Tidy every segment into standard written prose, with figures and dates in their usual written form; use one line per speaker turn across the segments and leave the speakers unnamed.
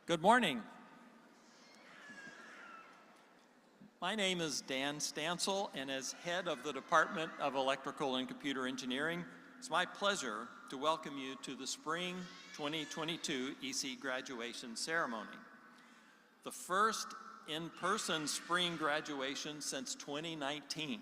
Good morning. My name is Dan Stansel, and as head of the Department of Electrical and Computer Engineering, it's my pleasure to welcome you to the Spring 2022 ECE graduation ceremony. The first in-person spring graduation since 2019.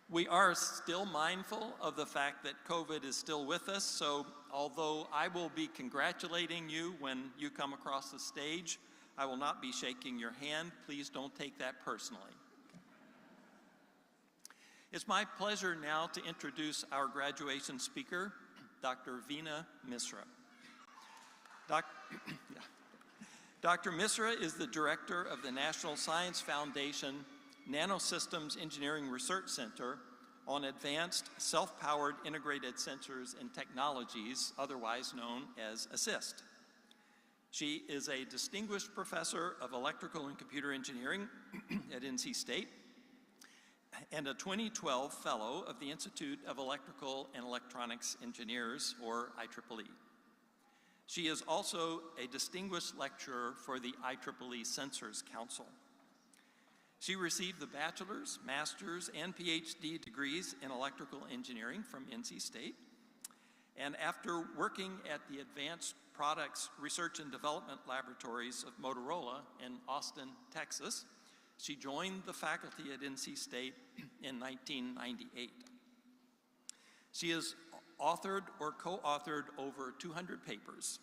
We are still mindful of the fact that COVID is still with us, so although I will be congratulating you when you come across the stage, I will not be shaking your hand. Please don't take that personally. It's my pleasure now to introduce our graduation speaker, Dr. Veena Misra. Dr. Misra is the director of the National Science Foundation Nanosystems Engineering Research Center on Advanced Self-Powered Integrated Sensors and Technologies, otherwise known as ASSIST. She is a distinguished professor of electrical and computer engineering at NC State and a 2012 fellow of the Institute of Electrical and Electronics Engineers, or IEEE. She is also a distinguished lecturer for the IEEE Sensors Council. She received the bachelor's, master's, and PhD degrees in electrical engineering from NC State. And after working at the Advanced Products Research and Development Laboratories of Motorola in Austin, Texas, she joined the faculty at NC State in 1998. She has authored or co-authored over 200 papers.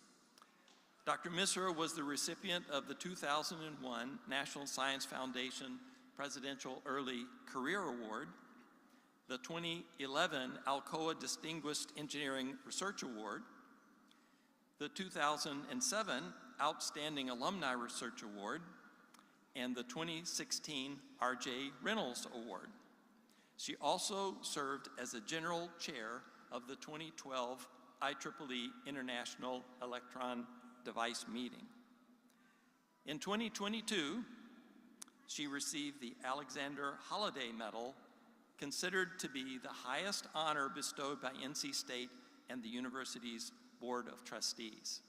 Dr. Misra was the recipient of the 2001 National Science Foundation Presidential Early Career Award, the 2011 Alcoa Distinguished Engineering Research Award, the 2007 Outstanding Alumni Research Award, and the 2016 R.J. Reynolds Award. She also served as a general chair of the 2012 IEEE International Electron Device Meeting. In 2022, she received the Alexander Holliday Medal, considered to be the highest honor bestowed by NC State and the university's Board of Trustees.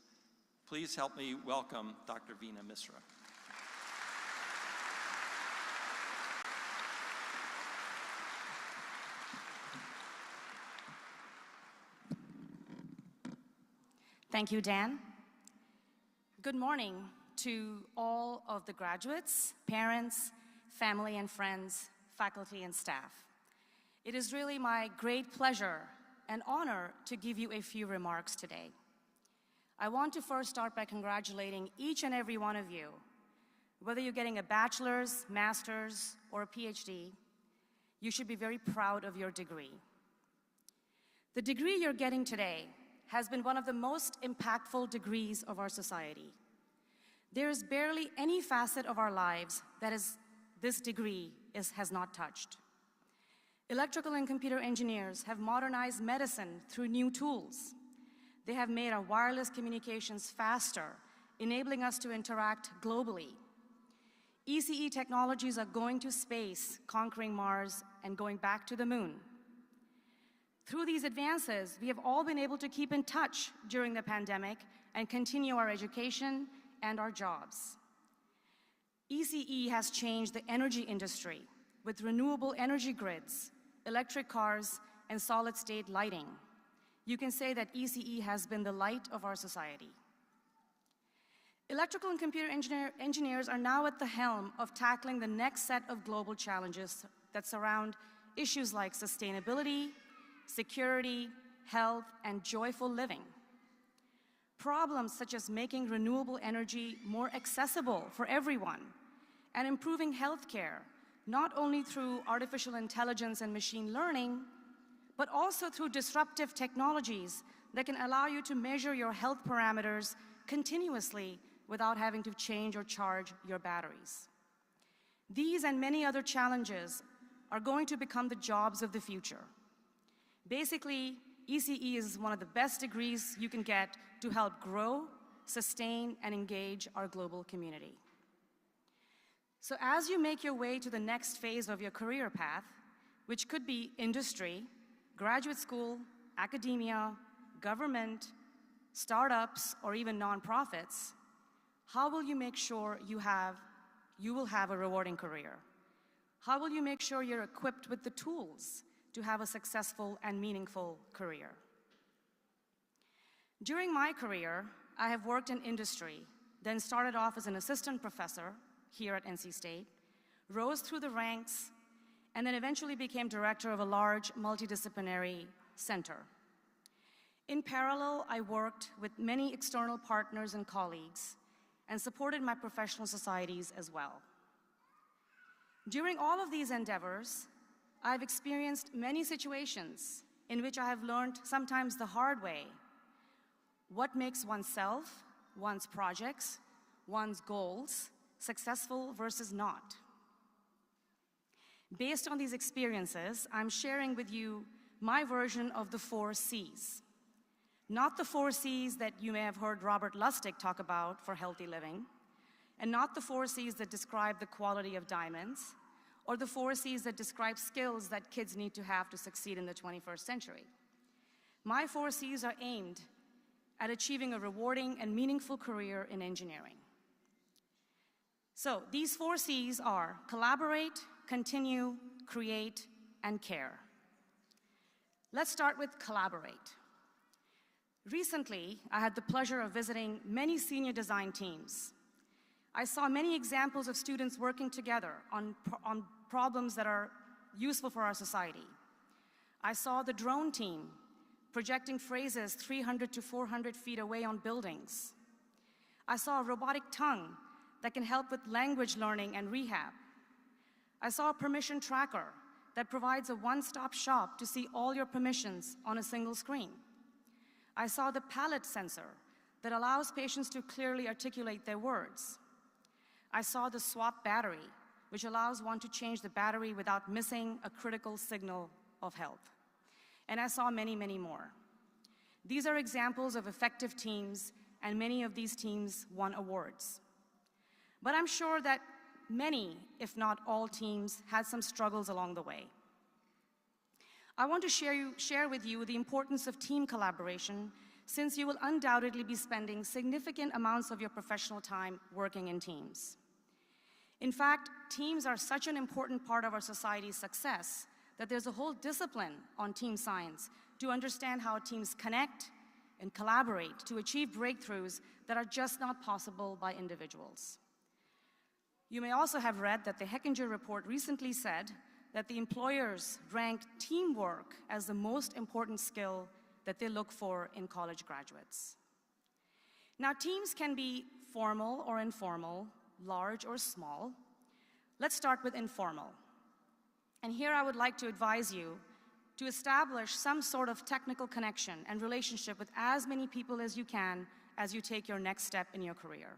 Please help me welcome Dr. Veena Misra.
Thank you, Dan. Good morning to all of the graduates, parents, family and friends, faculty and staff. It is really my great pleasure and honor to give you a few remarks today. I want to first start by congratulating each and every one of you. Whether you're getting a bachelor's, master's, or a PhD, you should be very proud of your degree. The degree you're getting today has been one of the most impactful degrees of our society. There is barely any facet of our lives that this degree has not touched. Electrical and computer engineers have modernized medicine through new tools. They have made our wireless communications faster, enabling us to interact globally. ECE technologies are going to space, conquering Mars, and going back to the moon. Through these advances, we have all been able to keep in touch during the pandemic and continue our education and our jobs. ECE has changed the energy industry with renewable energy grids, electric cars, and solid-state lighting. You can say that ECE has been the light of our society. Electrical and computer engineers are now at the helm of tackling the next set of global challenges that surround issues like sustainability, security, health, and joyful living. Problems such as making renewable energy more accessible for everyone and improving healthcare, not only through artificial intelligence and machine learning, but also through disruptive technologies that can allow you to measure your health parameters continuously without having to change or charge your batteries. These and many other challenges are going to become the jobs of the future. Basically, ECE is one of the best degrees you can get to help grow, sustain, and engage our global community. So So as you make your way to the next phase of your career path, which could be industry, graduate school, academia, government, startups, or even nonprofits, how will you make sure you will have a rewarding career? How will you make sure you're equipped with the tools to have a successful and meaningful career? During my career, I have worked in industry, then started off as an assistant professor here at NC State, rose through the ranks, and then eventually became director of a large multidisciplinary center. In parallel, I worked with many external partners and colleagues and supported my professional societies as well. During all of these endeavors, I've experienced many situations in which I have learned, sometimes the hard way, what makes oneself, one's projects, one's goals successful versus not. Based on these experiences, I'm sharing with you my version of the 4 C's. Not the 4 C's that you may have heard Robert Lustig talk about for healthy living, and not the 4 C's that describe the quality of diamonds, or the 4 C's that describe skills that kids need to have to succeed in the 21st century. My 4 C's are aimed at achieving a rewarding and meaningful career in engineering. So these 4 C's are collaborate, continue, create, and care. Let's start with collaborate. Recently, I had the pleasure of visiting many senior design teams. I saw many examples of students working together on problems that are useful for our society. I saw the drone team projecting phrases 300 to 400 feet away on buildings. I saw a robotic tongue that can help with language learning and rehab. I saw a permission tracker that provides a one-stop shop to see all your permissions on a single screen. I saw the palate sensor that allows patients to clearly articulate their words. I saw the swap battery, which allows one to change the battery without missing a critical signal of health. And I saw many, many more. These are examples of effective teams, and many of these teams won awards. But I'm sure that many, if not all teams, had some struggles along the way. I want to share with you the importance of team collaboration, since you will undoubtedly be spending significant amounts of your professional time working in teams. In fact, teams are such an important part of our society's success that there's a whole discipline on team science to understand how teams connect and collaborate to achieve breakthroughs that are just not possible by individuals. You may also have read that the Hechinger report recently said that the employers ranked teamwork as the most important skill that they look for in college graduates. Now, teams can be formal or informal, large or small. Let's start with informal. And here I would like to advise you to establish some sort of technical connection and relationship with as many people as you can as you take your next step in your career.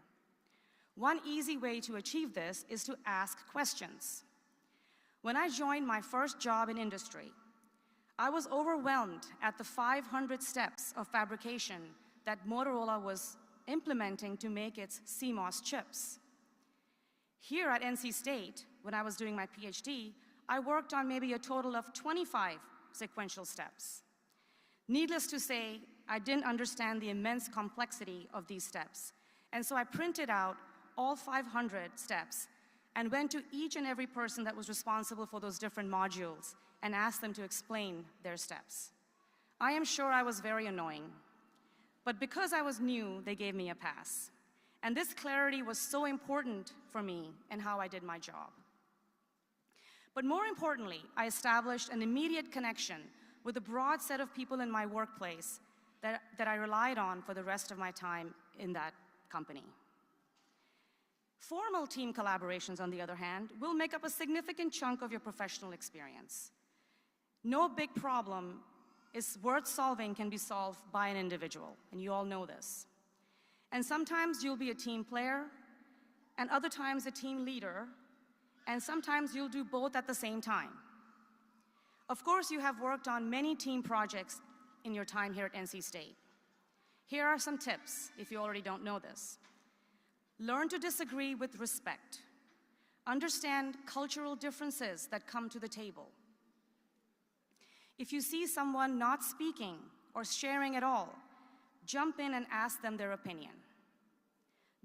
One easy way to achieve this is to ask questions. When I joined my first job in industry, I was overwhelmed at the 500 steps of fabrication that Motorola was implementing to make its CMOS chips. Here at NC State, when I was doing my PhD, I worked on maybe a total of 25 sequential steps. Needless to say, I didn't understand the immense complexity of these steps, and so I printed out all 500 steps and went to each and every person that was responsible for those different modules and asked them to explain their steps. I am sure I was very annoying, but because I was new, they gave me a pass. And this clarity was so important for me and how I did my job. But more importantly, I established an immediate connection with a broad set of people in my workplace that I relied on for the rest of my time in that company. Formal team collaborations, on the other hand, will make up a significant chunk of your professional experience. No big problem is worth solving can be solved by an individual, and you all know this. And sometimes you'll be a team player, and other times a team leader, and sometimes you'll do both at the same time. Of course, you have worked on many team projects in your time here at NC State. Here are some tips, if you already don't know this. Learn to disagree with respect. Understand cultural differences that come to the table. If you see someone not speaking or sharing at all, jump in and ask them their opinion.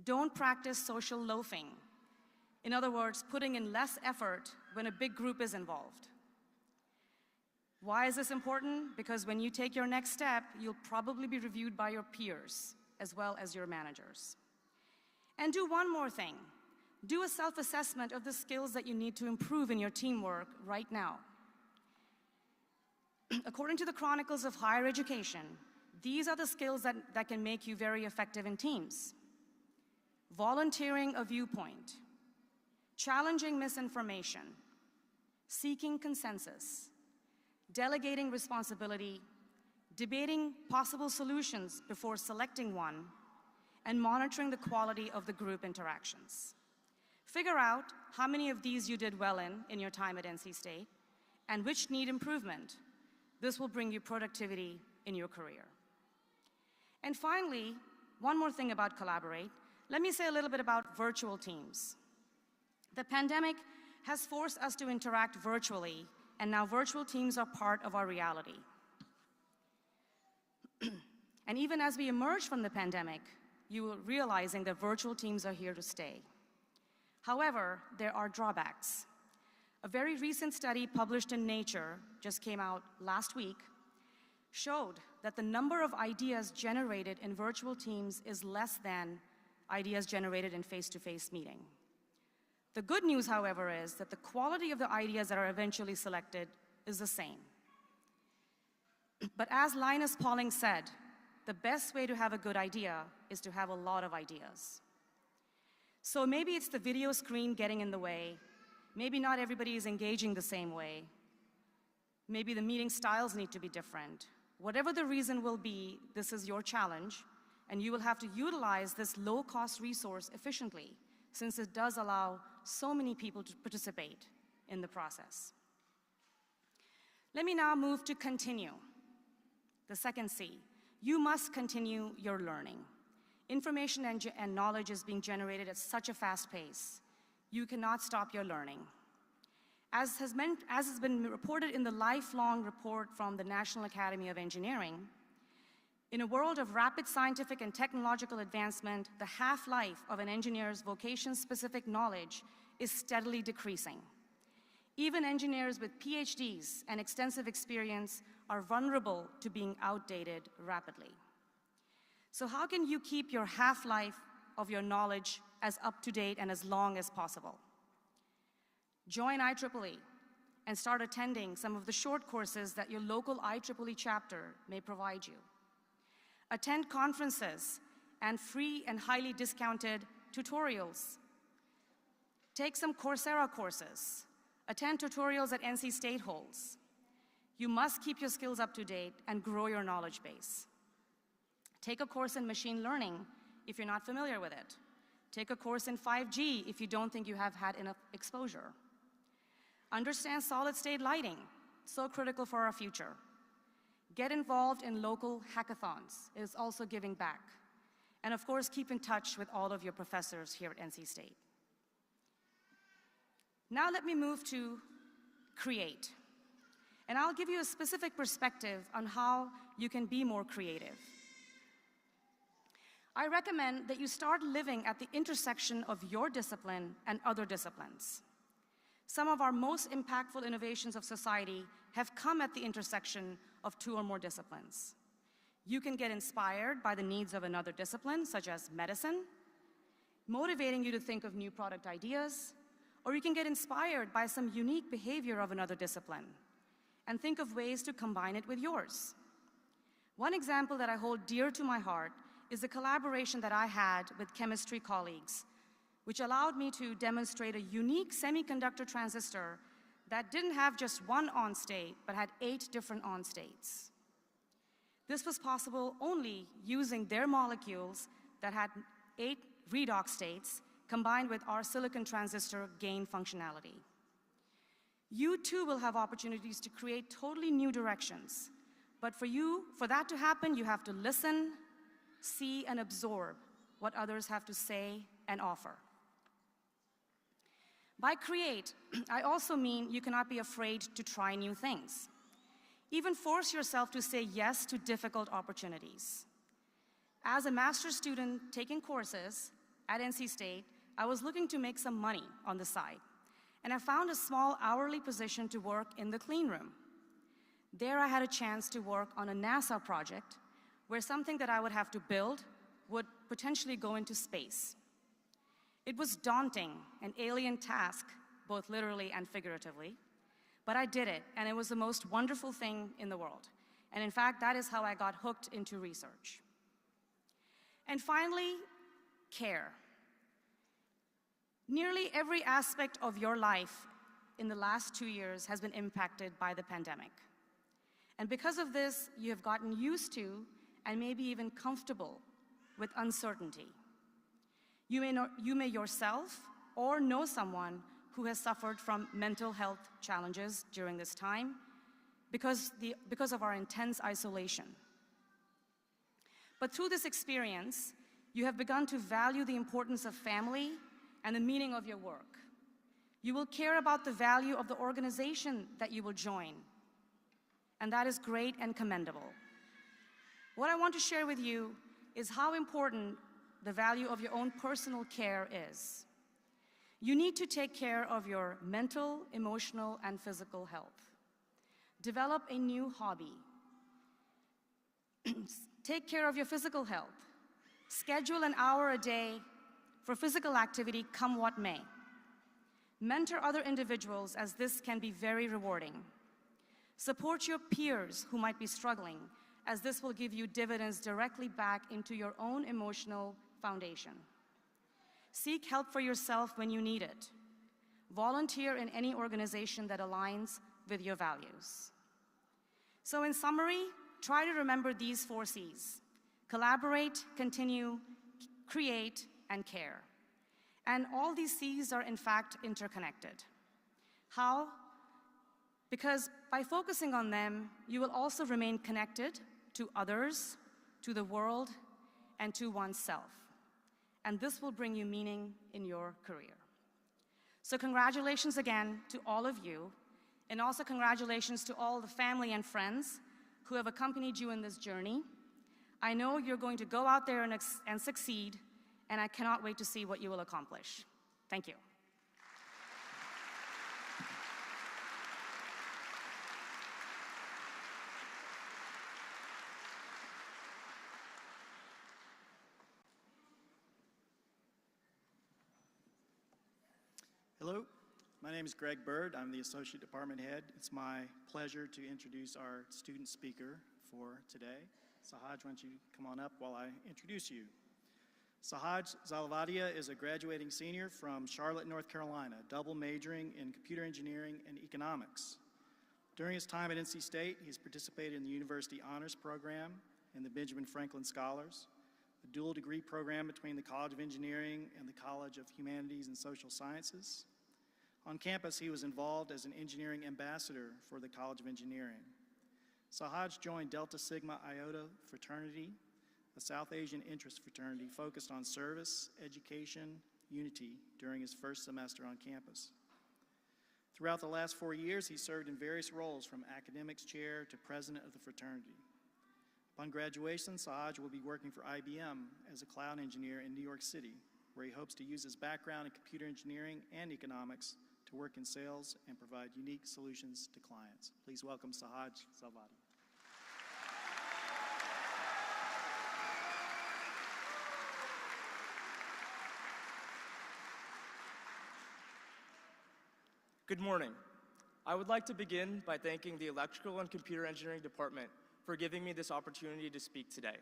Don't practice social loafing. In other words, putting in less effort when a big group is involved. Why is this important? Because when you take your next step, you'll probably be reviewed by your peers as well as your managers. And do one more thing. Do a self-assessment of the skills that you need to improve in your teamwork right now. According to the Chronicles of Higher Education, these are the skills that can make you very effective in teams. Volunteering a viewpoint, challenging misinformation, seeking consensus, delegating responsibility, debating possible solutions before selecting one, and monitoring the quality of the group interactions. Figure out how many of these you did well in your time at NC State, and which need improvement. This will bring you productivity in your career. And finally, one more thing about Collaborate. Let me say a little bit about virtual teams. The pandemic has forced us to interact virtually, and now virtual teams are part of our reality. And even as we emerge from the pandemic, you will realizing that virtual teams are here to stay. However, there are drawbacks. A very recent study published in Nature, just came out last week, showed that the number of ideas generated in virtual teams is less than ideas generated in face-to-face meeting. The good news, however, is that the quality of the ideas that are eventually selected is the same. But as Linus Pauling said, the best way to have a good idea is to have a lot of ideas. So maybe it's the video screen getting in the way. Maybe not everybody is engaging the same way. Maybe the meeting styles need to be different. Whatever the reason will be, this is your challenge, and you will have to utilize this low-cost resource efficiently, since it does allow so many people to participate in the process. Let me now move to continue. The second C, you must continue your learning. Information and knowledge is being generated at such a fast pace. You cannot stop your learning. As has been reported in the lifelong report from the National Academy of Engineering, in a world of rapid scientific and technological advancement, the half-life of an engineer's vocation-specific knowledge is steadily decreasing. Even engineers with PhDs and extensive experience are vulnerable to being outdated rapidly. So how can you keep your half-life of your knowledge as up-to-date and as long as possible? Join IEEE and start attending some of the short courses that your local IEEE chapter may provide you. Attend conferences and free and highly discounted tutorials. Take some Coursera courses. Attend tutorials at NC State holds. You must keep your skills up to date and grow your knowledge base. Take a course in machine learning if you're not familiar with it. Take a course in 5G if you don't think you have had enough exposure. Understand solid-state lighting, so critical for our future. Get involved in local hackathons. It is also giving back. And of course, keep in touch with all of your professors here at NC State. Now let me move to create. And I'll give you a specific perspective on how you can be more creative. I recommend that you start living at the intersection of your discipline and other disciplines. Some of our most impactful innovations of society have come at the intersection of two or more disciplines. You can get inspired by the needs of another discipline, such as medicine, motivating you to think of new product ideas, or you can get inspired by some unique behavior of another discipline and think of ways to combine it with yours. One example that I hold dear to my heart is the collaboration that I had with chemistry colleagues, which allowed me to demonstrate a unique semiconductor transistor that didn't have just one on-state, but had 8 different on-states. This was possible only using their molecules that had 8 redox states combined with our silicon transistor gain functionality. You too will have opportunities to create totally new directions. But for that to happen, you have to listen, see, and absorb what others have to say and offer. By create, I also mean you cannot be afraid to try new things. Even force yourself to say yes to difficult opportunities. As a master's student taking courses at NC State, I was looking to make some money on the side, and I found a small hourly position to work in the clean room. There I had a chance to work on a NASA project where something that I would have to build would potentially go into space. It was daunting, an alien task, both literally and figuratively, but I did it, and it was the most wonderful thing in the world. And in fact, that is how I got hooked into research. And finally, care. Nearly every aspect of your life in the last 2 years has been impacted by the pandemic. And because of this, you have gotten used to and maybe even comfortable with uncertainty. You may yourself or know someone who has suffered from mental health challenges during this time because of our intense isolation. But through this experience, you have begun to value the importance of family and the meaning of your work. You will care about the value of the organization that you will join, and that is great and commendable. What I want to share with you is how important the value of your own personal care is. You need to take care of your mental, emotional, and physical health. Develop a new hobby. Take care of your physical health. Schedule an hour a day for physical activity, come what may. Mentor other individuals, as this can be very rewarding. Support your peers who might be struggling, as this will give you dividends directly back into your own emotional foundation. Seek help for yourself when you need it. Volunteer in any organization that aligns with your values. So in summary, try to remember these 4 C's: collaborate, continue, create, and care. And all these C's are in fact interconnected. How? Because by focusing on them, you will also remain connected to others, to the world, and to oneself. And this will bring you meaning in your career. So congratulations again to all of you, and also congratulations to all the family and friends who have accompanied you in this journey. I know you're going to go out there and succeed, and I cannot wait to see what you will accomplish. Thank you.
Hello, my name is Greg Bird. I'm the Associate Department Head. It's my pleasure to introduce our student speaker for today. Sahaj, why don't you come on up while I introduce you. Sahaj Zalavadia is a graduating senior from Charlotte, North Carolina, double majoring in computer engineering and economics. During his time at NC State, he's participated in the University Honors Program and the Benjamin Franklin Scholars, a dual degree program between the College of Engineering and the College of Humanities and Social Sciences. On campus, he was involved as an engineering ambassador for the College of Engineering. Sahaj joined Delta Sigma Iota fraternity, a South Asian interest fraternity focused on service, education, unity during his first semester on campus. Throughout the last 4 years, he served in various roles from academics chair to president of the fraternity. Upon graduation, Sahaj will be working for IBM as a cloud engineer in New York City, where he hopes to use his background in computer engineering and economics to work in sales and provide unique solutions to clients. Please welcome Sahaj Zalavadia.
Good morning. I would like to begin by thanking the Electrical and Computer Engineering Department for giving me this opportunity to speak today.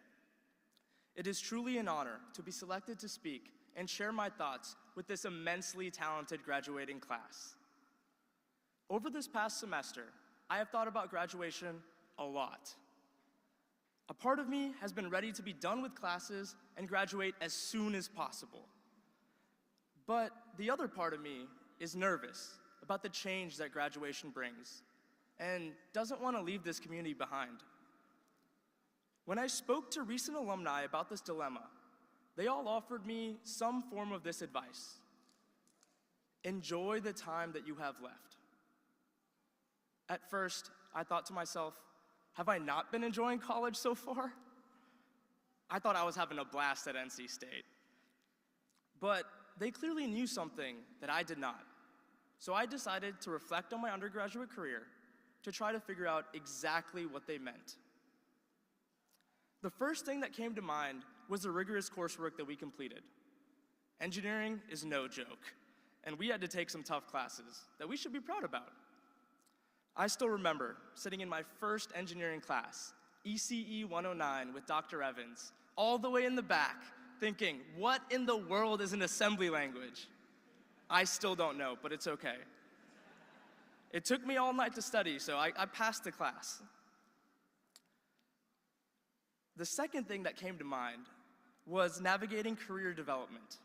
It is truly an honor to be selected to speak and share my thoughts with this immensely talented graduating class. Over this past semester, I have thought about graduation a lot. A part of me has been ready to be done with classes and graduate as soon as possible. But the other part of me is nervous about the change that graduation brings and doesn't want to leave this community behind. When I spoke to recent alumni about this dilemma, they all offered me some form of this advice. Enjoy the time that you have left. At first, I thought to myself, have I not been enjoying college so far? I thought I was having a blast at NC State. But they clearly knew something that I did not. So I decided to reflect on my undergraduate career to try to figure out exactly what they meant. The first thing that came to mind was the rigorous coursework that we completed. Engineering is no joke, and we had to take some tough classes that we should be proud about. I still remember sitting in my first engineering class, ECE 109 with Dr. Evans, all the way in the back, thinking, what in the world is an assembly language? I still don't know, but it's okay. It took me all night to study, so I passed the class. The second thing that came to mind was navigating career development.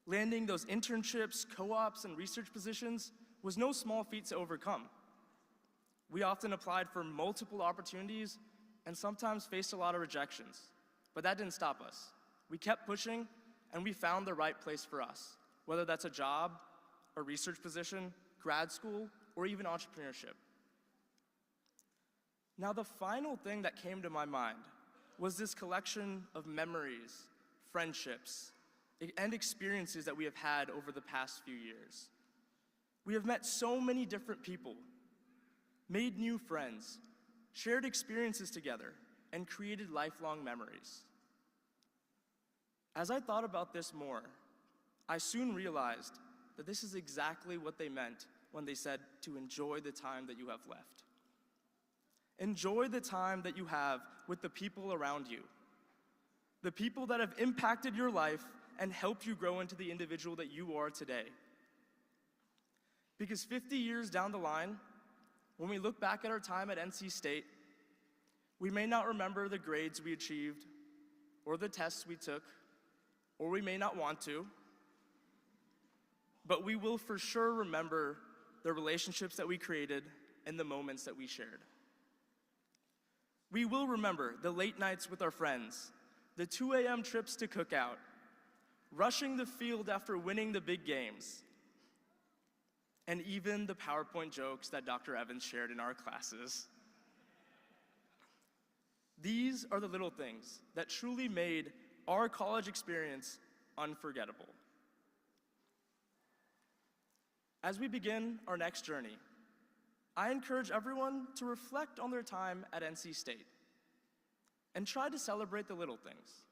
Landing those internships, co-ops, and research positions was no small feat to overcome. We often applied for multiple opportunities and sometimes faced a lot of rejections, but that didn't stop us. We kept pushing, and we found the right place for us, whether that's a job, a research position, grad school, or even entrepreneurship. Now, the final thing that came to my mind was this collection of memories, friendships, and experiences that we have had over the past few years. We have met so many different people, made new friends, shared experiences together, and created lifelong memories. As I thought about this more, I soon realized that this is exactly what they meant when they said to enjoy the time that you have left. Enjoy the time that you have with the people around you, the people that have impacted your life and helped you grow into the individual that you are today. Because 50 years down the line, when we look back at our time at NC State, we may not remember the grades we achieved, or the tests we took, or we may not want to, but we will for sure remember the relationships that we created and the moments that we shared. We will remember the late nights with our friends, the 2 a.m. trips to cookout, rushing the field after winning the big games, and even the PowerPoint jokes that Dr. Evans shared in our classes. These are the little things that truly made our college experience unforgettable. As we begin our next journey, I encourage everyone to reflect on their time at NC State and try to celebrate the little things.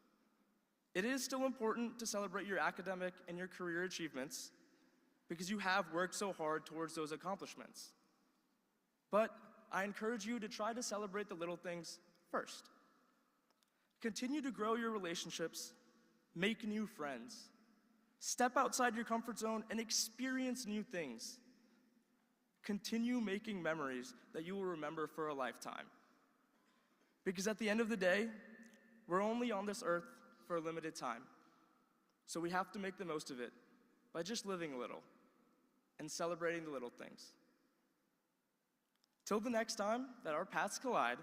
It is still important to celebrate your academic and your career achievements because you have worked so hard towards those accomplishments. But I encourage you to try to celebrate the little things first. Continue to grow your relationships, make new friends, step outside your comfort zone and experience new things. Continue making memories that you will remember for a lifetime. Because at the end of the day, we're only on this earth for a limited time. So we have to make the most of it by just living a little and celebrating the little things. Till the next time that our paths collide,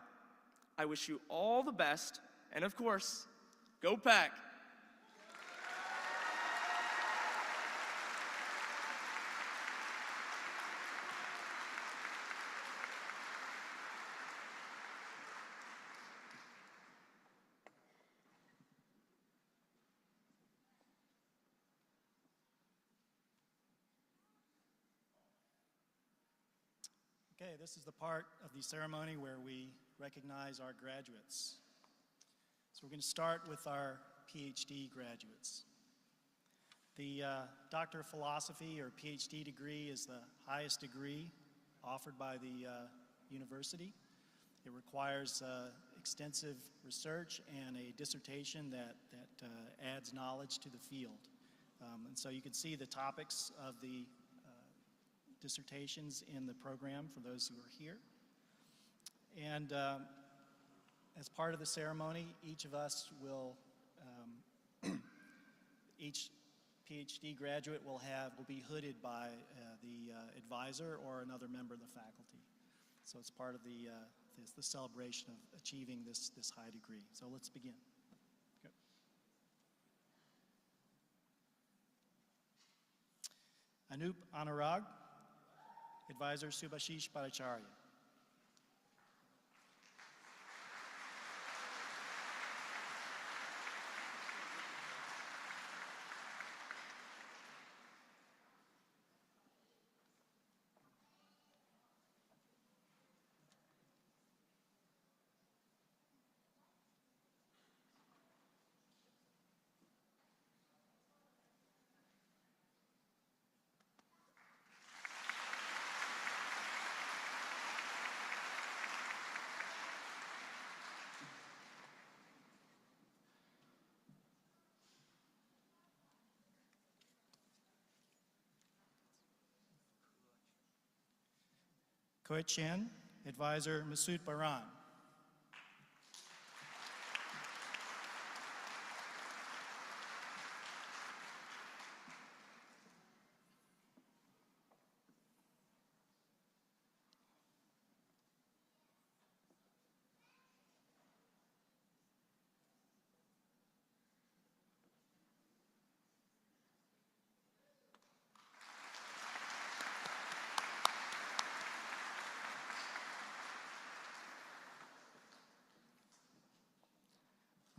I wish you all the best, and of course, go Pack!
Okay, this is the part of the ceremony where we recognize our graduates. So we're going to start with our PhD graduates. The Doctor of Philosophy or PhD degree is the highest degree offered by the university. It requires extensive research and a dissertation that adds knowledge to the field. And so you can see the topics of the dissertations in the program for those who are here. And as part of the ceremony, each of us will, each PhD graduate will be hooded by the advisor or another member of the faculty. So it's part of the celebration of achieving this high degree. So let's begin. Anup Anurag, Advisor Subhashish Bhattacharya. Koit Chen, Advisor Masood Baran.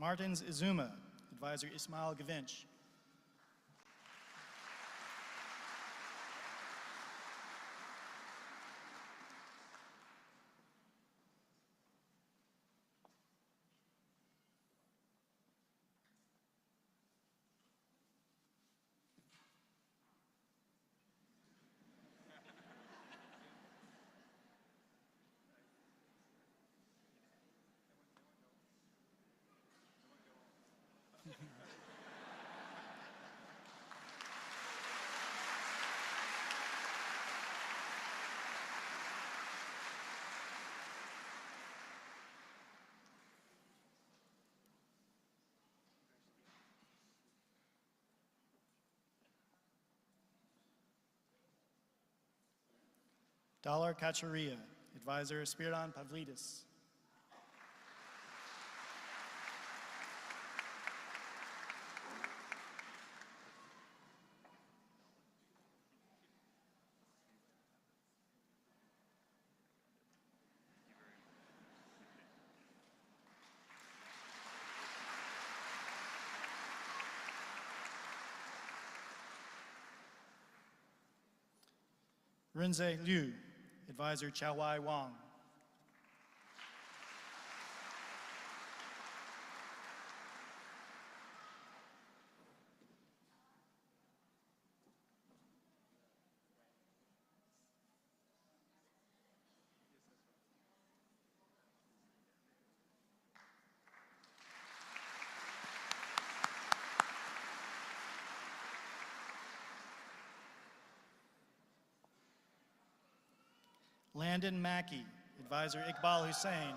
Martins Izuma, Advisor Ismail Gavinch. Dalar Kacharia, Advisor Spiridon Pavlidis. Rinze Liu, Advisor Chao-Wai Wang. Landon Mackey, Advisor Iqbal Hussain.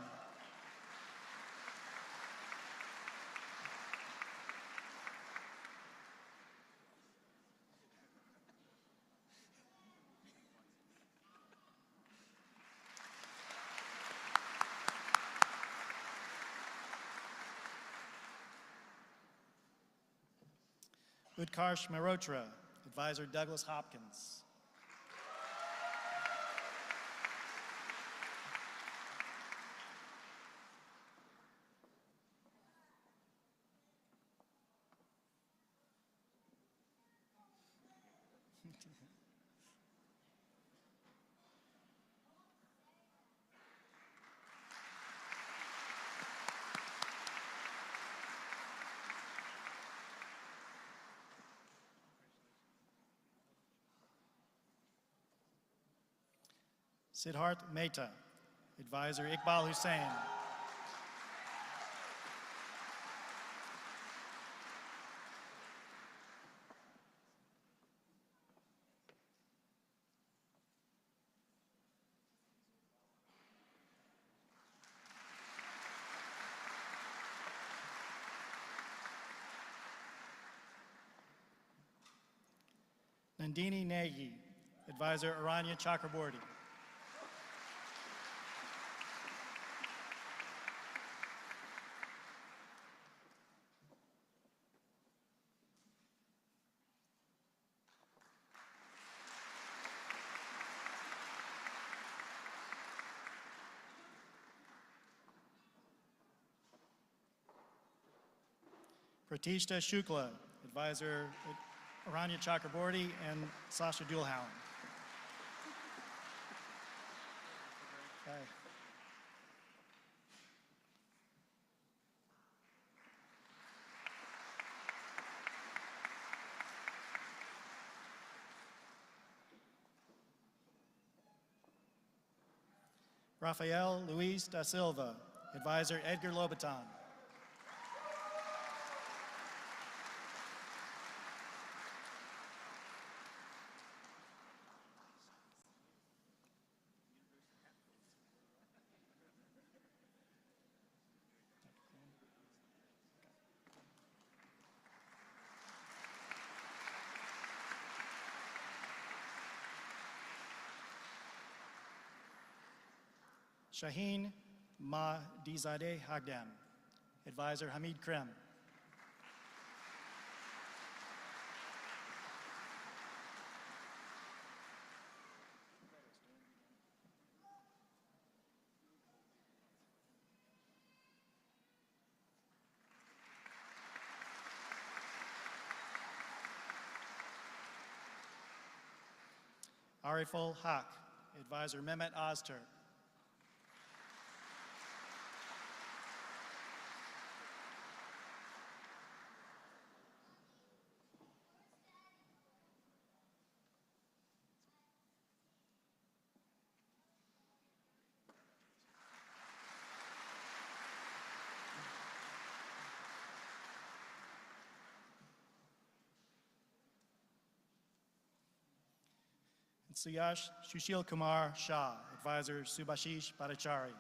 Utkarsh Mehrotra, Advisor Douglas Hopkins. Siddharth Mehta, Advisor Iqbal Hussain. Nandini Negi, Advisor Aranya Chakraborty. Pratishta Shukla, Advisor Aranya Chakraborty and Sasha Dulhowen. Okay. Rafael Luis da Silva, Advisor Edgar Lobaton. Shaheen Mahdizadeh Hagdam, Advisor Hamid Krem. Ariful Haq, Advisor Mehmet Oztur. And Suyash Sushil Kumar Shah, Advisor Subhashish Bhattacharya.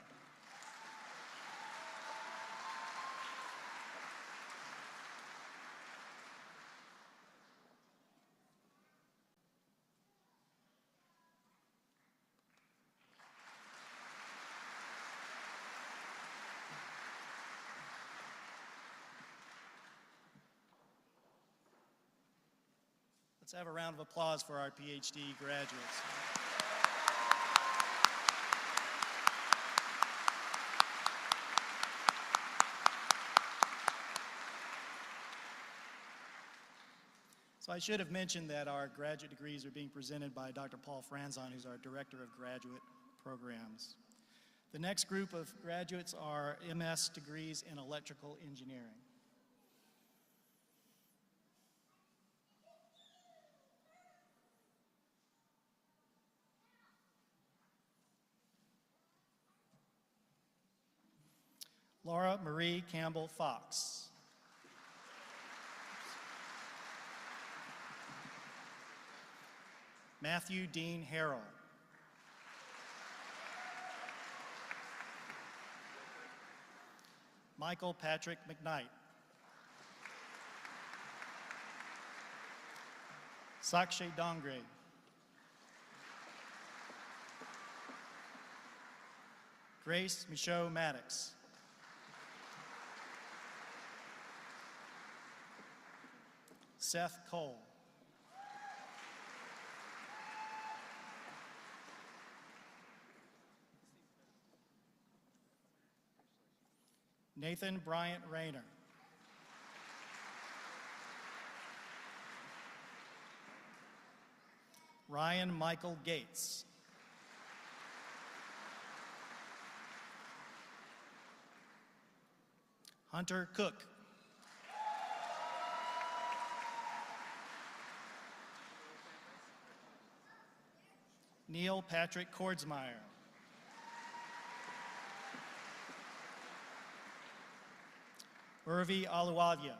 Let's have a round of applause for our PhD graduates. So I should have mentioned that our graduate degrees are being presented by Dr. Paul Franzon, who's our Director of Graduate Programs. The next group of graduates are MS degrees in electrical engineering. Laura Marie Campbell Fox. Matthew Dean Harrell. Michael Patrick McKnight. Sakshay Dongre. Grace Michaud Maddox. Seth Cole. Nathan Bryant Rayner. Ryan Michael Gates. Hunter Cook. Neil Patrick Kordsmeyer. Urvi Aluwadia.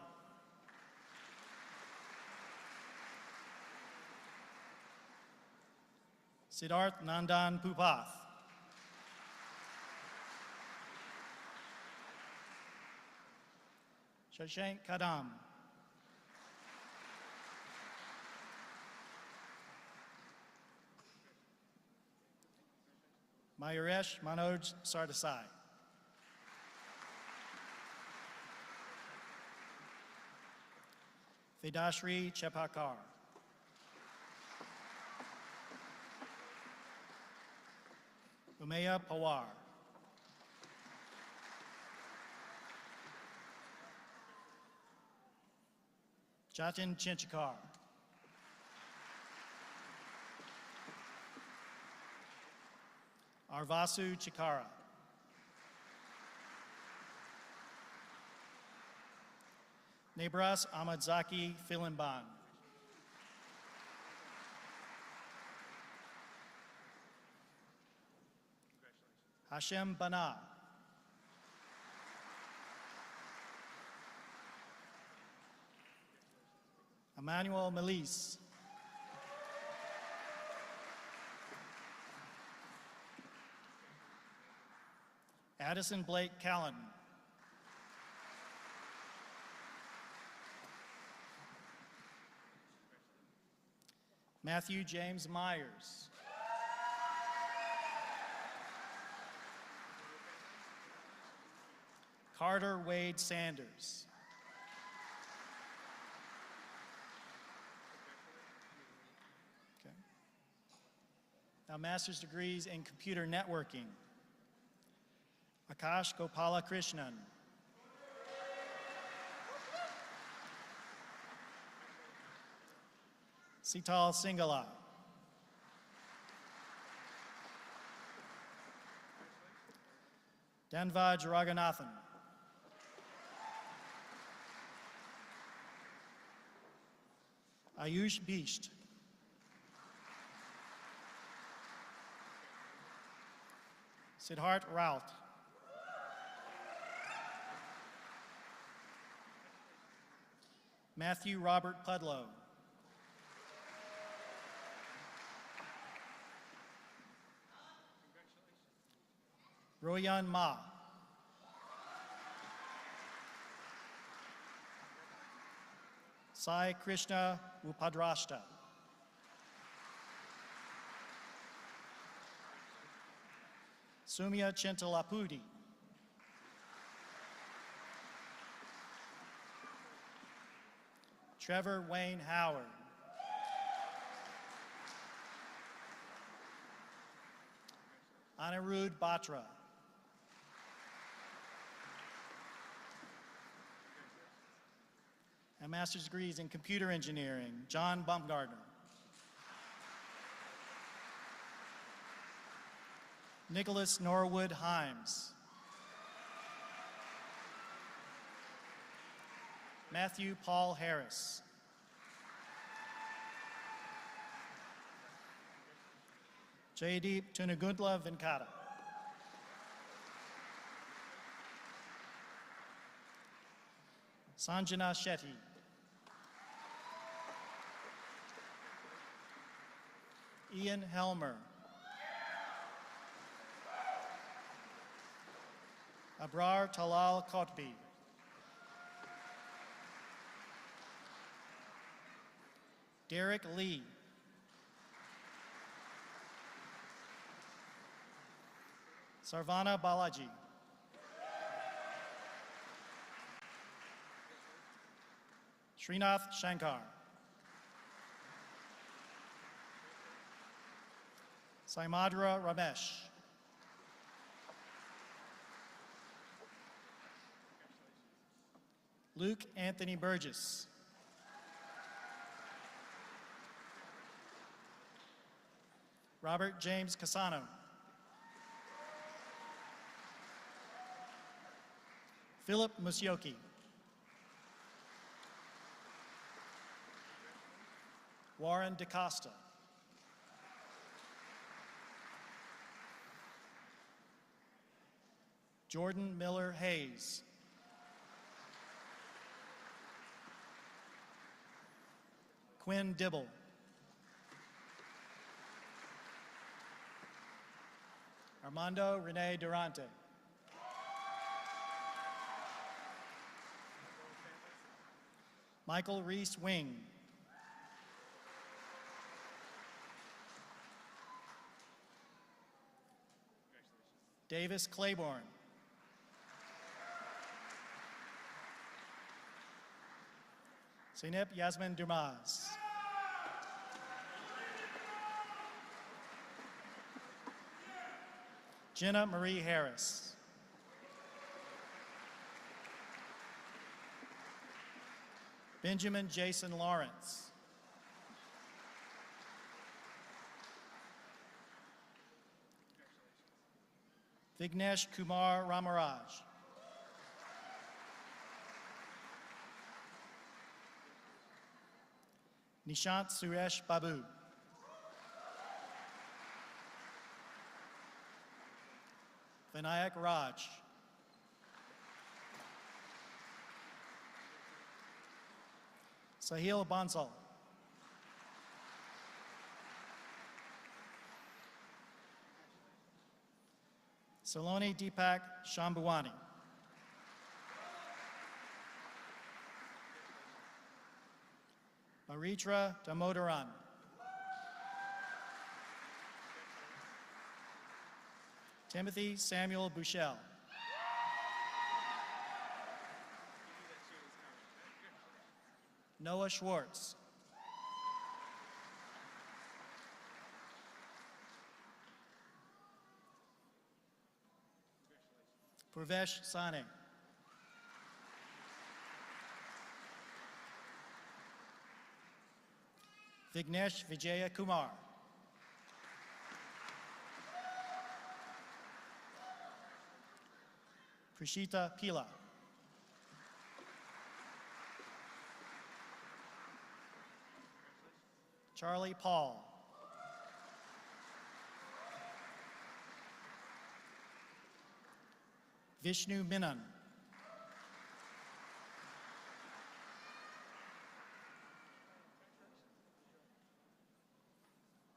Siddharth Nandan Pupath. Shashank Kadam. Mayuresh Manoj Sardesai. Vedashri Chepakar. Umeya Pawar. Jatin Chinchikar. Arvasu Chikara. Nebras Ahmadzaki Filimban. Hashem Bana. Emmanuel Melis. Addison Blake Callan. Matthew James Myers. Carter Wade Sanders. Okay. Now, master's degrees in computer networking. Akash Gopala Krishnan. Sital Singala. Danvaj Raghunathan. Ayush Bisht. Siddharth Raut. Matthew Robert Pudlow. Royan Ma. Sai Krishna Upadrashta. Sumya Chintalapudi. Trevor Wayne Howard. Anirudh Batra. And master's degrees in computer engineering, John Baumgartner. Nicholas Norwood Himes. Matthew Paul Harris. Jaydeep Tunagundla Venkata. Sanjana Shetty. Ian Helmer. Abrar Talal Kotbi. Derek Lee. Sarvana Balaji. Srinath Shankar. Saimadra Ramesh. Luke Anthony Burgess. Robert James Casano. Philip Musyoki. Warren DaCosta. Jordan Miller Hayes. Quinn Dibble. Armando Rene Durante. Michael Reese Wing. Davis Claiborne. Zeynep Yasmin Durmaz. Jenna Marie Harris. Benjamin Jason Lawrence. Vignesh Kumar Ramaraj. Nishant Suresh Babu. Vinayak Raj. Sahil Bansal. Saloni Deepak Shambhuwani. Maritra Damodaran. Timothy Samuel Bushell. Noah Schwartz. Purvesh Sane. Vignesh Vijaya Kumar. Prashita Pila. Charlie Paul. Vishnu Menon.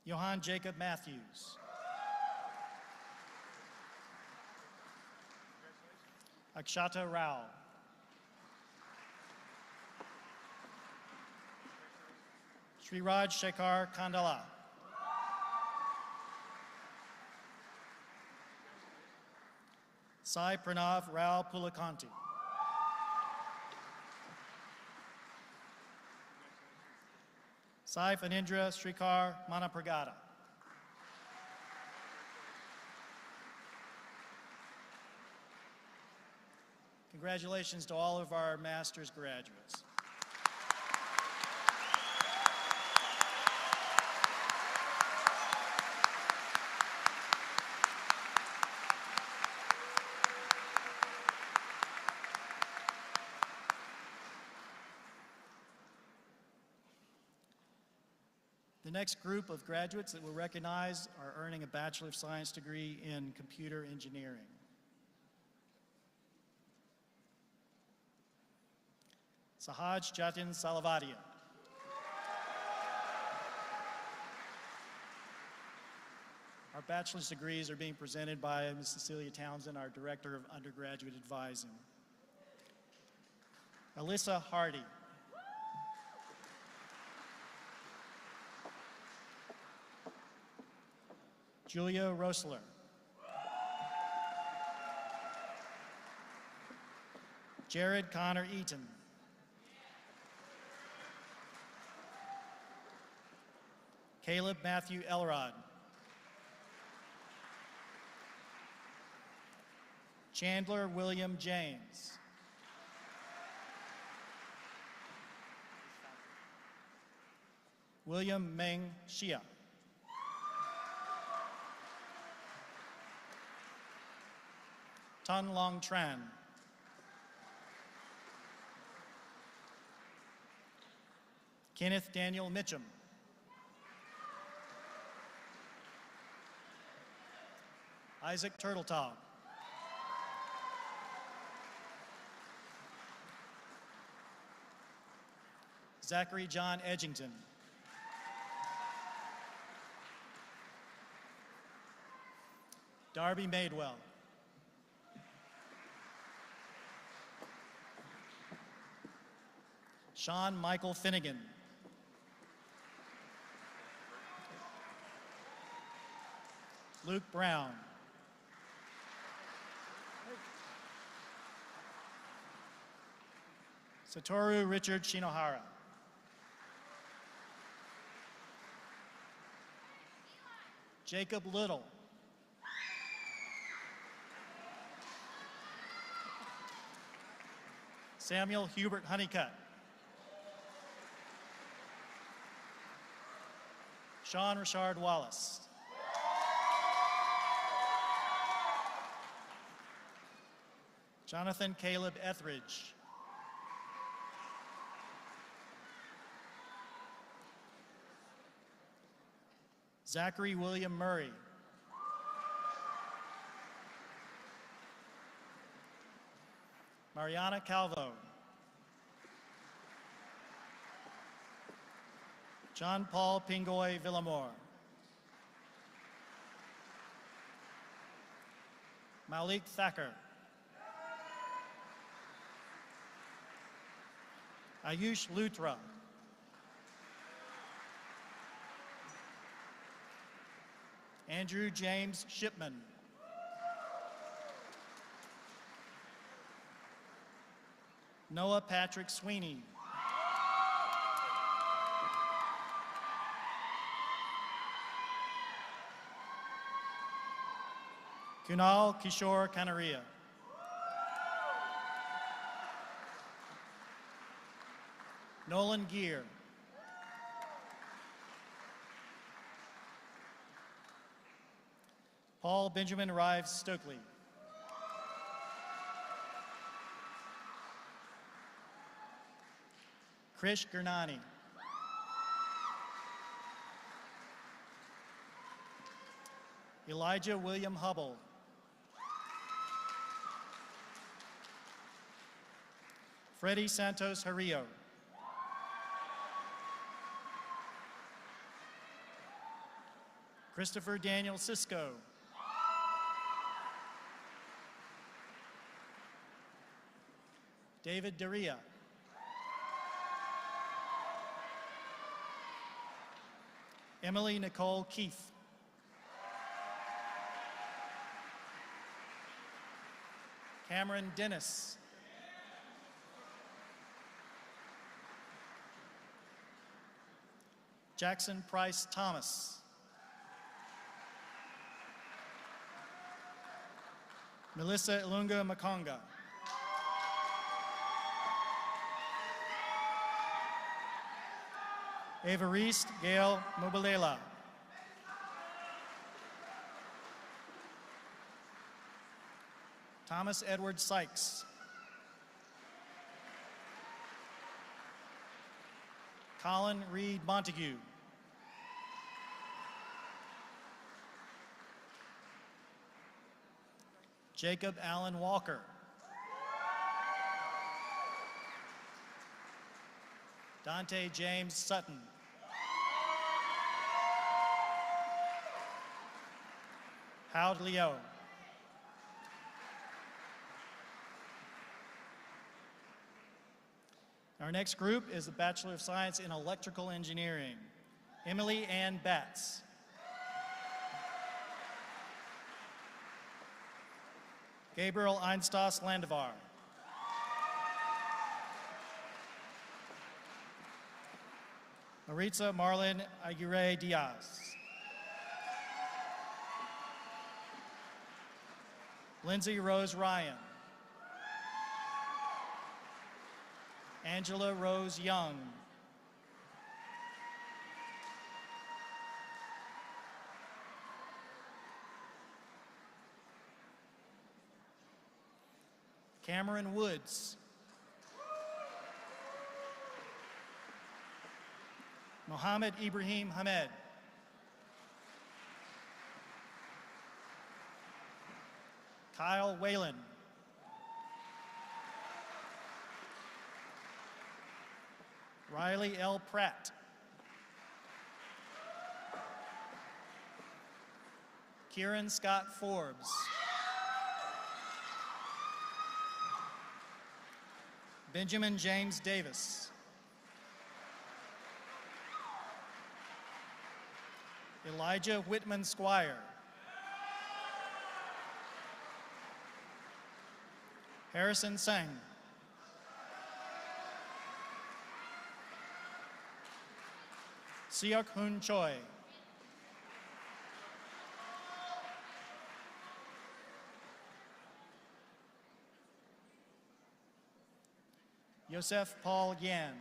Johann Jacob Matthews. Akshata Rao. Sriraj Shekhar Kandala. Sai Pranav Rao Pulakanti. Sai Fanindra Srikar Manapragada. Congratulations to all of our master's graduates. The next group of graduates that we'll recognize are earning a Bachelor of Science degree in computer engineering. Sahaj Jatin Salavadia. Our bachelor's degrees are being presented by Ms. Cecilia Townsend, our Director of Undergraduate Advising. Alyssa Hardy. Julia Rosler. Jared Connor Eaton. Caleb Matthew Elrod. Chandler William James. William Meng Xia. Tan Long Tran. Kenneth Daniel Mitchum. Isaac Turtletaub. Zachary John Edgington. Darby Madewell. Sean Michael Finnegan. Luke Brown. Satoru Richard Shinohara. Jacob Little. Samuel Hubert Honeycutt. Sean Richard Wallace. Jonathan Caleb Etheridge. Zachary William Murray. Mariana Calvo. John Paul Pingoy Villamore. Malik Thacker. Ayush Luthra. Andrew James Shipman. Noah Patrick Sweeney. Kunal Kishore Kanaria. Nolan Gear. Paul Benjamin Rives Stokely. Krish Gurnani. Elijah William Hubble. Freddie Santos Harillo. Christopher Daniel Cisco. David Daria. Emily Nicole Keith. Cameron Dennis. Jackson Price Thomas. Melissa Ilunga Makonga. Evariste Gail Mobilela. Thomas Edward Sykes. Colin Reed Montague. Jacob Allen Walker. Dante James Sutton. Howard Leo. Our next group is the Bachelor of Science in Electrical Engineering. Emily Ann Batts. Gabriel Einstas Landevar. Maritza Marlin Aguirre Diaz. Lindsay Rose Ryan. Angela Rose Young. Cameron Woods. Mohammed Ibrahim Hamed. Kyle Whalen. Riley L. Pratt. Kieran Scott Forbes. Benjamin James Davis. Elijah Whitman Squire. Harrison Sang. Siok Hoon Choi. Yosef Paul Yan.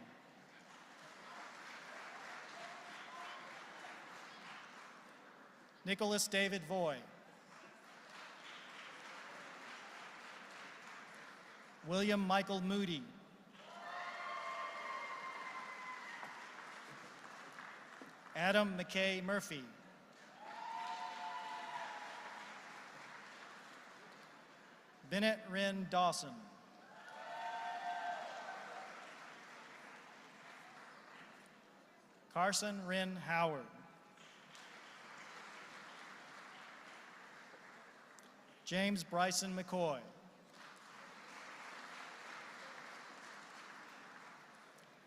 Nicholas David Voy. William Michael Moody. Adam McKay Murphy. Bennett Wren Dawson. Carson Wren Howard. James Bryson McCoy.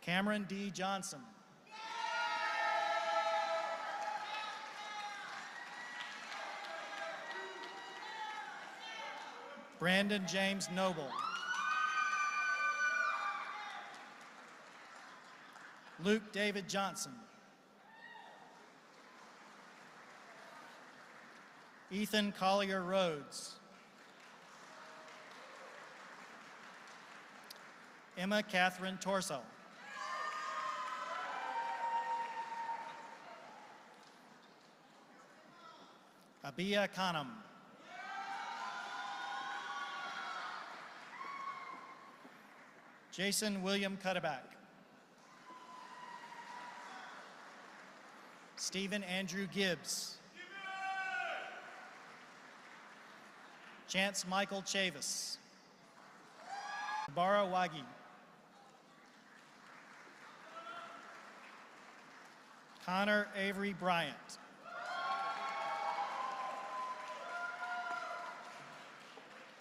Cameron D. Johnson. Brandon James Noble. Luke David Johnson. Ethan Collier Rhodes. Emma Catherine Torso. Abia Khanam. Jason William Cutterback. Stephen Andrew Gibbs. Chance Michael Chavis. Bara Wagi. Connor Avery Bryant.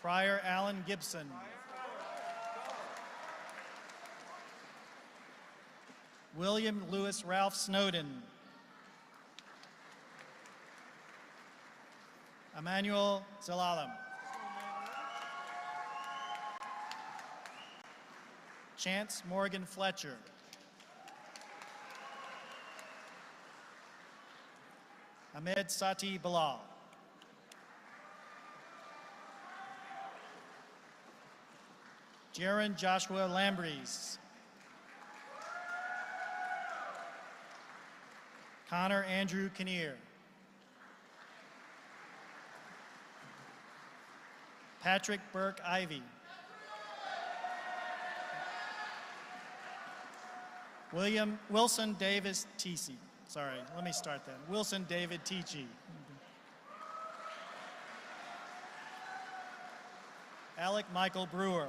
Pryor Allen Gibson. William Lewis Ralph Snowden. Emmanuel Zalalam. Chance Morgan Fletcher. Ahmed Sati Bilal. Jaron Joshua Lambries. Connor Andrew Kinnear. Patrick Burke Ivy. Wilson Davis Teesey. Sorry, let me start that. Wilson David Teachy. Alec Michael Brewer.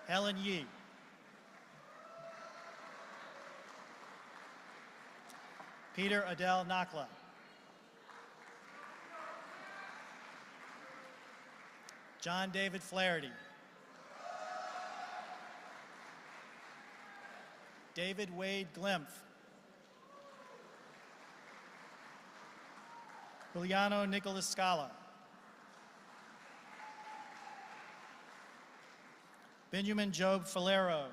Helen Yee. Peter Adele Nakla. John David Flaherty. David Wade Glimpf. Juliano Nicholas Scala. Benjamin Job Falero.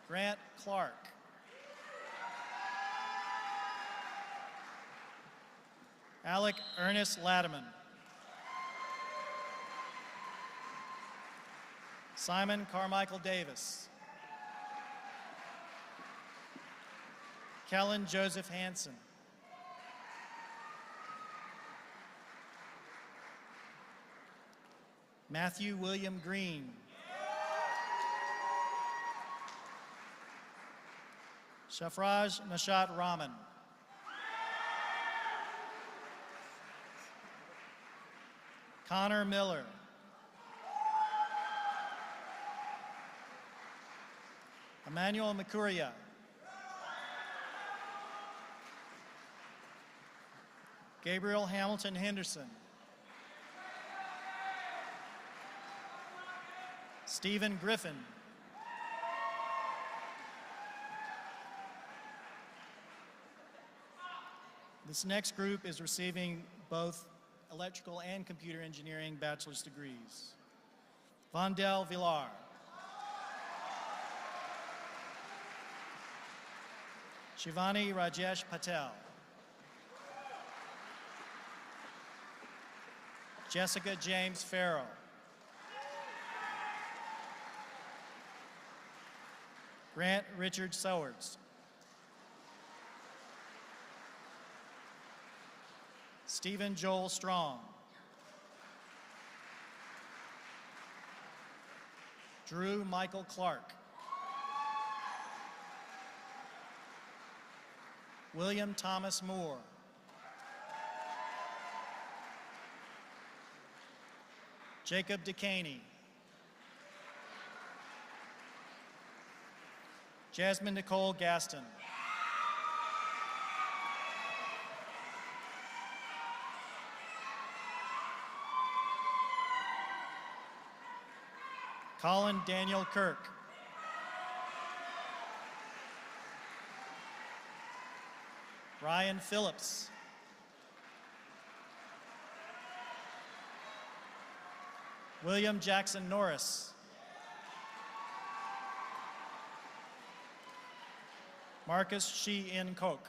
Grant Clark. Alec Ernest Latimer. Simon Carmichael Davis. Kellen Joseph Hansen. Matthew William Green. Shafraj Nashat Rahman. Connor Miller. Emmanuel Makuria. Gabriel Hamilton Henderson. Stephen Griffin. This next group is receiving both electrical and computer engineering bachelor's degrees. Vondel Villar. Shivani Rajesh Patel. Jessica James Farrell. Grant Richard Sowards. Stephen Joel Strong. Drew Michael Clark. William Thomas Moore. Jacob DeCaney. Jasmine Nicole Gaston. Colin Daniel Kirk. Ryan Phillips. William Jackson Norris. Marcus Shi-In Koch.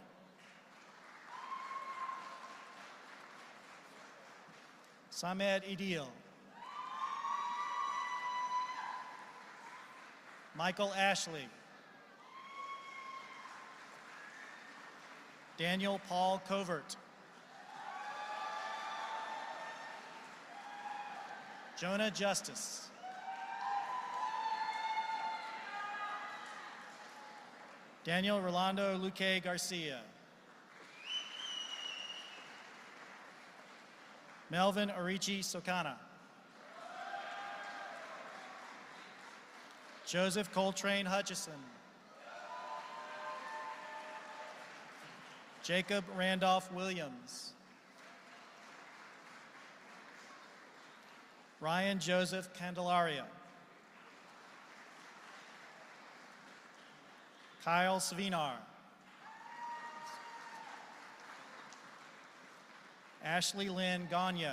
Samed Idil. Michael Ashley. Daniel Paul Covert. Jonah Justice. Daniel Rolando Luque Garcia. Melvin Orichi Sokana. Joseph Coltrane Hutchison. Jacob Randolph Williams. Ryan Joseph Candelaria. Kyle Svinar. Ashley Lynn Gagne.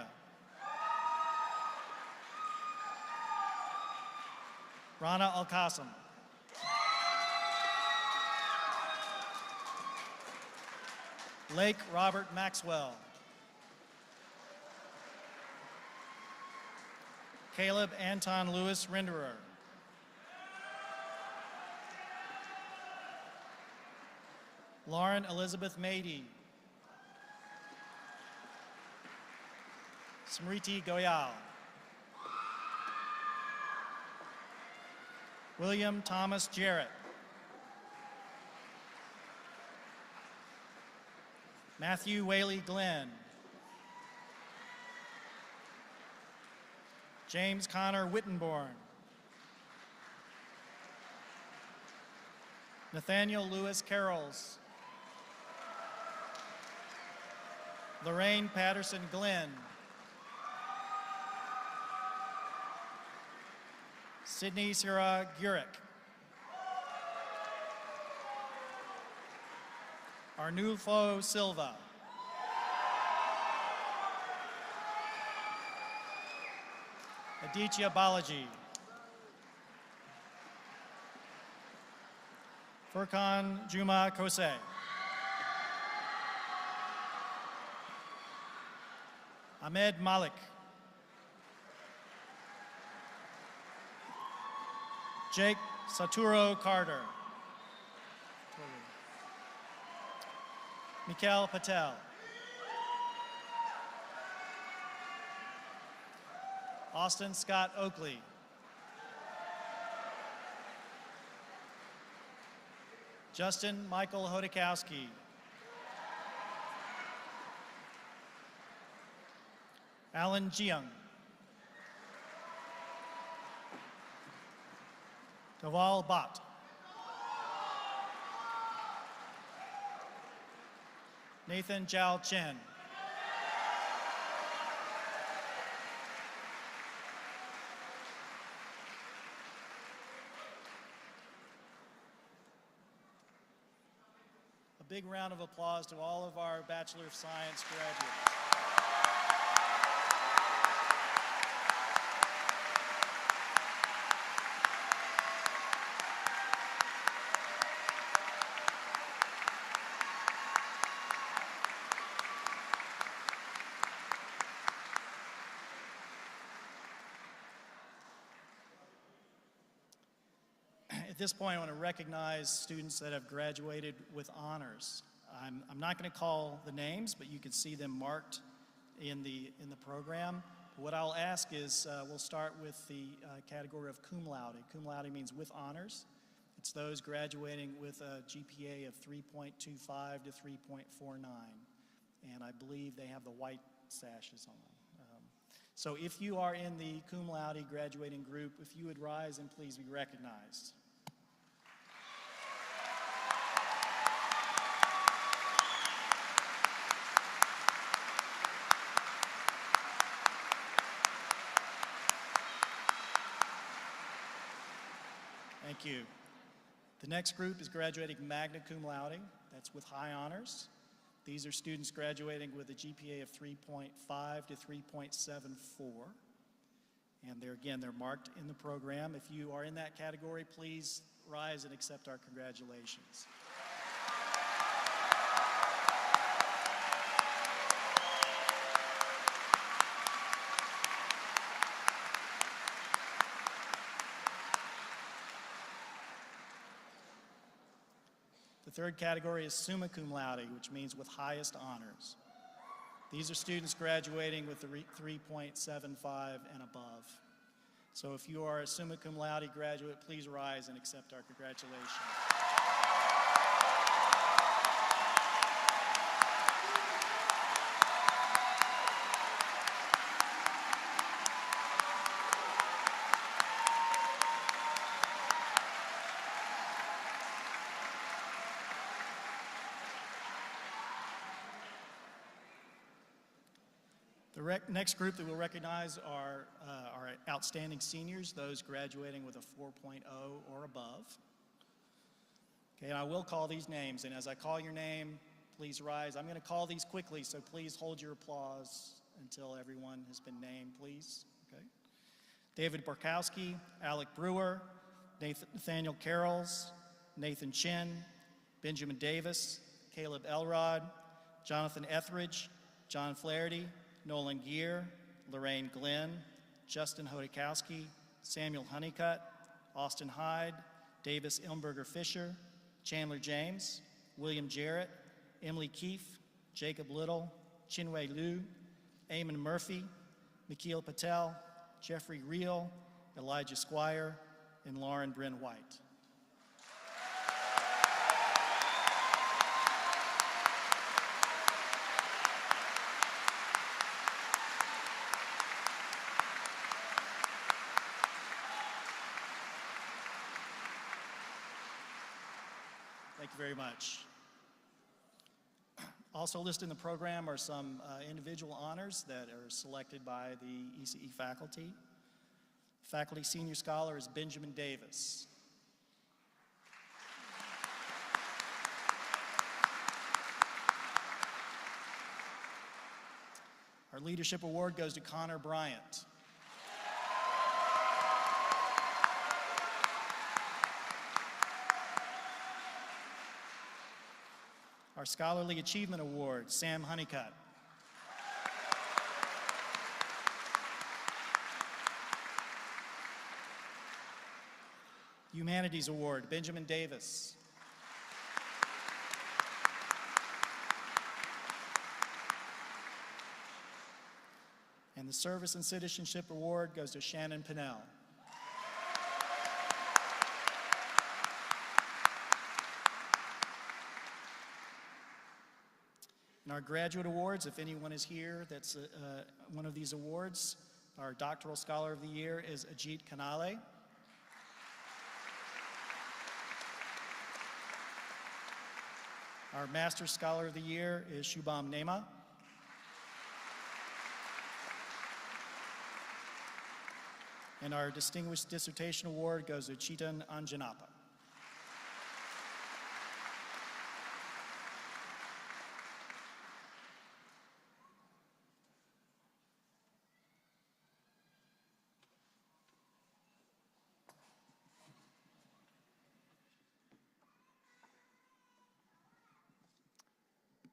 Rana Al-Qasim. Lake Robert Maxwell. Caleb Anton Lewis Renderer. Lauren Elizabeth Mady. Smriti Goyal. William Thomas Jarrett. Matthew Whaley Glenn. James Connor Wittenborn. Nathaniel Lewis Carrolls. Lorraine Patterson Glenn. Sydney Syrah Gurick. Arnulfo Silva. Aditya Balaji. Furkan Juma Kose. Ahmed Malik. Jake Saturo Carter. Mikhail Patel. Austin Scott Oakley. Justin Michael Hodakowski. Alan Jiang. Dhaval Bhatt. Nathan Zhao Chen. A big round of applause to all of our Bachelor of Science graduates. At this point, I want to recognize students that have graduated with honors. I'm not going to call the names, but you can see them marked in the program. What I'll ask is we'll start with the category of cum laude. Cum laude means with honors. It's those graduating with a GPA of 3.25 to 3.49. And I believe they have the white sashes on. So if you are in the cum laude graduating group, if you would rise and please be recognized. Thank you. The next group is graduating magna cum laude. That's with high honors. These are students graduating with a GPA of 3.5 to 3.74. And they're marked in the program. If you are in that category, please rise and accept our congratulations. The third category is summa cum laude, which means with highest honors. These are students graduating with a 3.75 and above. So if you are a summa cum laude graduate, please rise and accept our congratulations. The next group that we'll recognize are our outstanding seniors, those graduating with a 4.0 or above. Okay, and I will call these names, and as I call your name, please rise. I'm going to call these quickly, so please hold your applause until everyone has been named, please. Okay. David Borkowski, Alec Brewer, Nathaniel Carrolls, Nathan Chin, Benjamin Davis, Caleb Elrod, Jonathan Etheridge, John Flaherty, Nolan Gear, Lorraine Glenn, Justin Hodakowski, Samuel Honeycutt, Austin Hyde, Davis Ilmberger Fisher, Chandler James, William Jarrett, Emily Keefe, Jacob Little, Chinwei Liu, Eamon Murphy, Nikhil Patel, Jeffrey Reel, Elijah Squire, and Lauren Bryn White. Thank you very much. Also listed in the program are some individual honors that are selected by the ECE faculty. Faculty Senior Scholar is Benjamin Davis. Our Leadership Award goes to Connor Bryant. Our Scholarly Achievement Award, Sam Honeycutt. Humanities Award, Benjamin Davis. And the Service and Citizenship Award goes to Shannon Pinnell. And our graduate awards, if anyone is here that's one of these awards, our Doctoral Scholar of the Year is Ajit Kanale. Our Master's Scholar of the Year is Shubham Nema. And our Distinguished Dissertation Award goes to Chetan Anjanappa.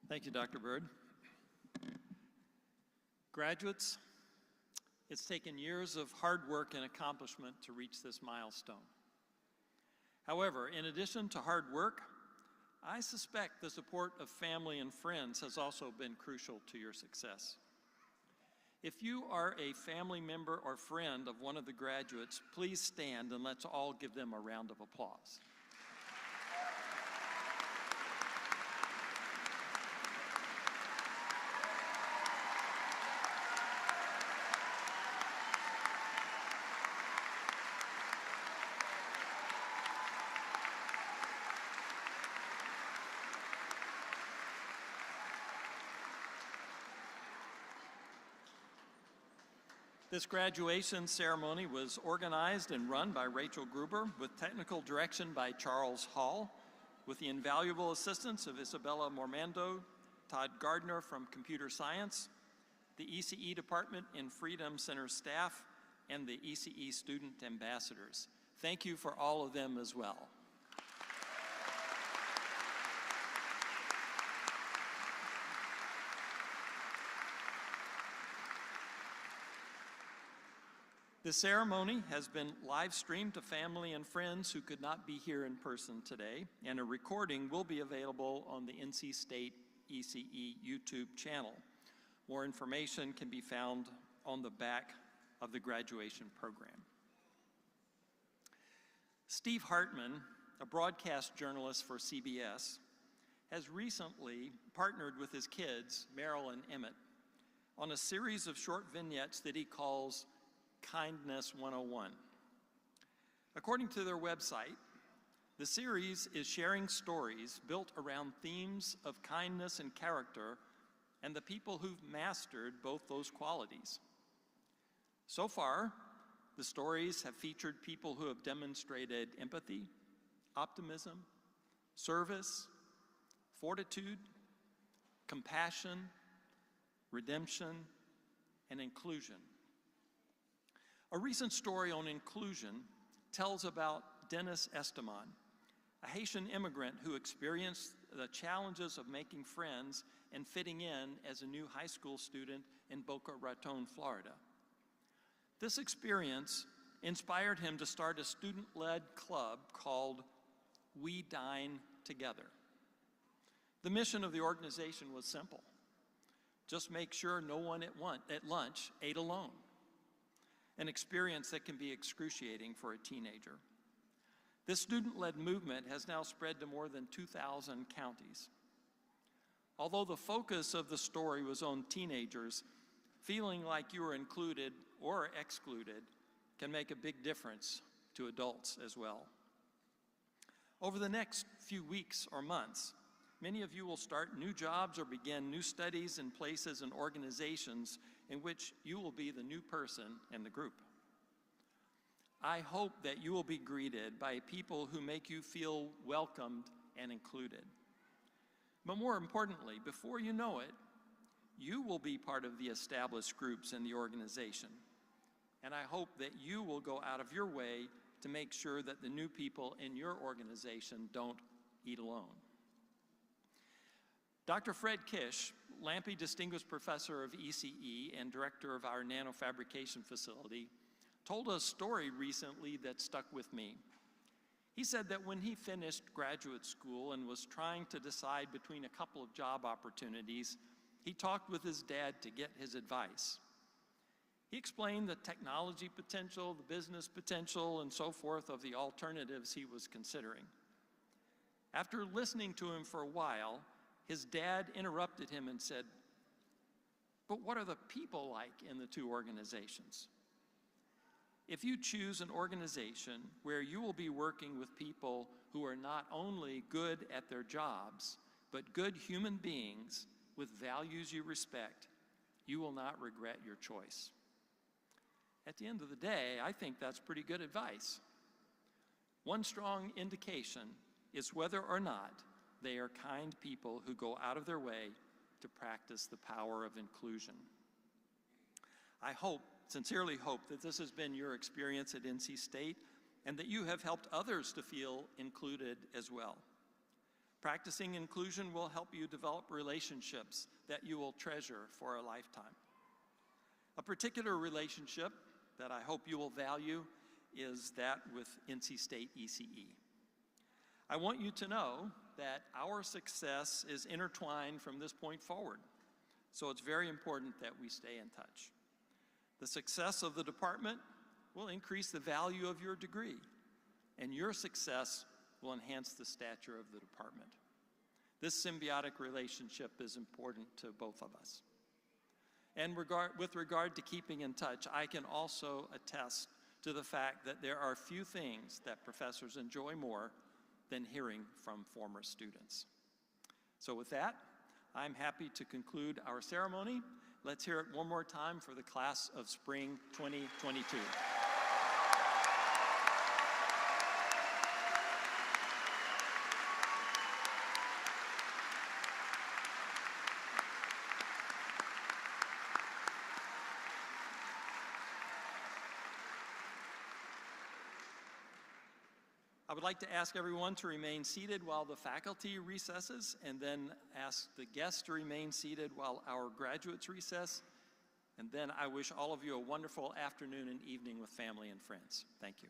Thank you, Dr. Bird. Graduates, it's taken years of hard work and accomplishment to reach this milestone. However, in addition to hard work, I suspect the support of family and friends has also been crucial to your success. If you are a family member or friend of one of the graduates, please stand and let's all give them a round of applause. This graduation ceremony was organized and run by Rachel Gruber with technical direction by Charles Hall, with the invaluable assistance of Isabella Mormando, Todd Gardner from Computer Science, the ECE Department and Freedom Center staff, and the ECE student ambassadors. Thank you for all of them as well. The ceremony has been live streamed to family and friends who could not be here in person today, and a recording will be available on the NC State ECE YouTube channel. More information can be found on the back of the graduation program. Steve Hartman, a broadcast journalist for CBS, has recently partnered with his kids, Meryl and Emmett, on a series of short vignettes that he calls Kindness 101. According to their website, the series is sharing stories built around themes of kindness and character and the people who've mastered both those qualities. So far, the stories have featured people who have demonstrated empathy, optimism, service, fortitude, compassion, redemption, and inclusion. A recent story on inclusion tells about Dennis Esteman, a Haitian immigrant who experienced the challenges of making friends and fitting in as a new high school student in Boca Raton, Florida. This experience inspired him to start a student-led club called We Dine Together. The mission of the organization was simple: just make sure no one at lunch ate alone. An experience that can be excruciating for a teenager. This student-led movement has now spread to more than 2,000 counties. Although the focus of the story was on teenagers, feeling like you were included or excluded can make a big difference to adults as well. Over the next few weeks or months, many of you will start new jobs or begin new studies in places and organizations in which you will be the new person in the group. I hope that you will be greeted by people who make you feel welcomed and included. But more importantly, before you know it, you will be part of the established groups in the organization. And I hope that you will go out of your way to make sure that the new people in your organization don't eat alone. Dr. Fred Kish, Lampe Distinguished Professor of ECE and Director of our nanofabrication facility, told a story recently that stuck with me. He said that when he finished graduate school and was trying to decide between a couple of job opportunities, he talked with his dad to get his advice. He explained the technology potential, the business potential, and so forth of the alternatives he was considering. After listening to him for a while, his dad interrupted him and said, "But what are the people like in the two organizations? If you choose an organization where you will be working with people who are not only good at their jobs, but good human beings with values you respect, you will not regret your choice." At the end of the day, I think that's pretty good advice. One strong indication is whether or not they are kind people who go out of their way to practice the power of inclusion. I sincerely hope that this has been your experience at NC State and that you have helped others to feel included as well. Practicing inclusion will help you develop relationships that you will treasure for a lifetime. A particular relationship that I hope you will value is that with NC State ECE. I want you to know that our success is intertwined from this point forward, so it's very important that we stay in touch. The success of the department will increase the value of your degree, and your success will enhance the stature of the department. This symbiotic relationship is important to both of us. And with regard to keeping in touch, I can also attest to the fact that there are few things that professors enjoy more than hearing from former students. So with that, I'm happy to conclude our ceremony. Let's hear it one more time for the class of spring 2022. I would like to ask everyone to remain seated while the faculty recesses, and then ask the guests to remain seated while our graduates recess. And then I wish all of you a wonderful afternoon and evening with family and friends. Thank you.